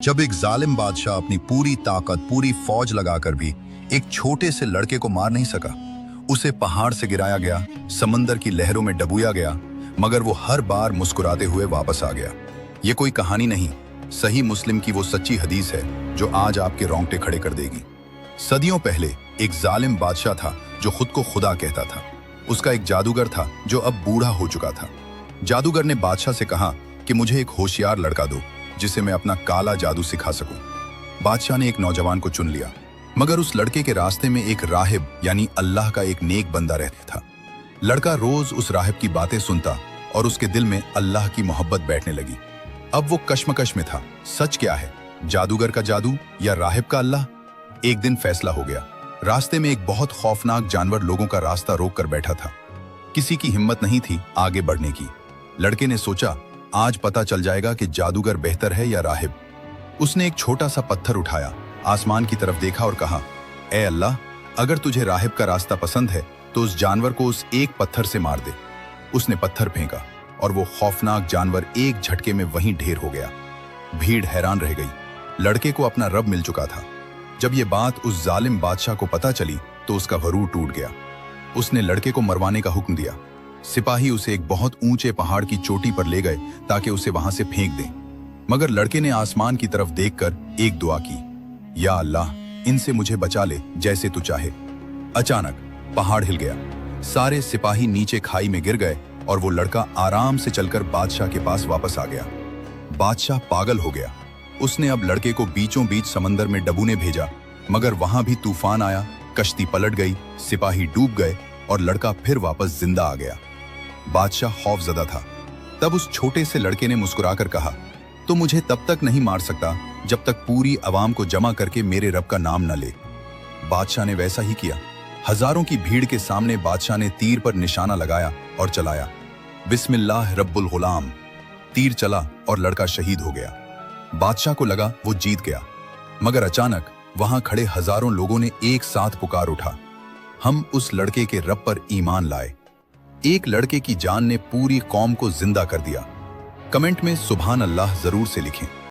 जब एक जालिम बादशाह अपनी पूरी ताकत, पूरी फौज लगाकर भी एक छोटे से लड़के को मार नहीं सका। उसे पहाड़ से गिराया गया, समंदर की लहरों में डबोया गया, मगर वो हर बार मुस्कुराते हुए वापस आ गया। ये कोई कहानी नहीं, सही मुस्लिम की वो सच्ची हदीस है जो आज आपके रोंगटे खड़े कर देगी। सदियों पहले एक जालिम बादशाह था जो खुद को खुदा कहता था। उसका एक जादूगर था जो अब बूढ़ा हो चुका था। जादूगर ने बादशाह से कहा कि मुझे एक होशियार लड़का दो जिसे मैं अपना काला जादू सिखा सकूं। बादशाह ने एक नौजवान को चुन लिया, मगर उस लड़के के रास्ते में एक राहिब यानी अल्लाह का एक नेक बंदा रहता था। लड़का रोज उस राहिब की बातें सुनता और उसके दिल में अल्लाह की मोहब्बत बैठने लगी। अब वो कश्मकश में था, सच क्या है, जादूगर का जादू या राहिब का अल्लाह? एक दिन फैसला हो गया। रास्ते में एक बहुत खौफनाक जानवर लोगों का रास्ता रोक कर बैठा था। किसी की हिम्मत नहीं थी आगे बढ़ने की। लड़के ने सोचा, आज पता चल जाएगा कि जादूगर बेहतर है या राहिब। उसने एक छोटा सा पत्थर उठाया, आसमान की तरफ देखा और कहा, ए अल्लाह, अगर तुझे राहिब का रास्ता पसंद है तो उस जानवर को उस एक पत्थर से मार दे। उसने पत्थर फेंका और वो खौफनाक जानवर एक झटके में वहीं ढेर हो गया। भीड़ हैरान रह गई। लड़के को अपना रब मिल चुका था। जब ये बात उस जालिम बादशाह को पता चली तो उसका गरूर टूट गया। उसने लड़के को मरवाने का हुक्म दिया। सिपाही उसे एक बहुत ऊंचे पहाड़ की चोटी पर ले गए ताकि उसे वहां से फेंक दें। मगर लड़के ने आसमान की तरफ देखकर एक दुआ की, या अल्लाह, इनसे मुझे बचा ले जैसे तू चाहे। अचानक पहाड़ हिल गया। सारे सिपाही नीचे खाई में गिर गए और वो लड़का आराम से चलकर बादशाह के पास वापस आ गया। बादशाह पागल हो गया। उसने अब लड़के को बीचों बीच समंदर में डबूने भेजा, मगर वहां भी तूफान आया, कश्ती पलट गई, सिपाही डूब गए और लड़का फिर वापस जिंदा आ गया। बादशाह खौफजदा था। तब उस छोटे से लड़के ने मुस्कुराकर कहा, तो मुझे तब तक नहीं मार सकता जब तक पूरी अवाम को जमा करके मेरे रब का नाम न ले। बादशाह ने वैसा ही किया। हजारों की भीड़ के सामने बादशाह ने तीर पर निशाना लगाया और चलाया, बिस्मिल्लाह रब्बुल गुलाम। तीर चला और लड़का शहीद हो गया। बादशाह को लगा वो जीत गया, मगर अचानक वहां खड़े हजारों लोगों ने एक साथ पुकार उठा, हम उस लड़के के रब पर ईमान लाए। एक लड़के की जान ने पूरी कौम को जिंदा कर दिया। कमेंट में सुभान अल्लाह जरूर से लिखें।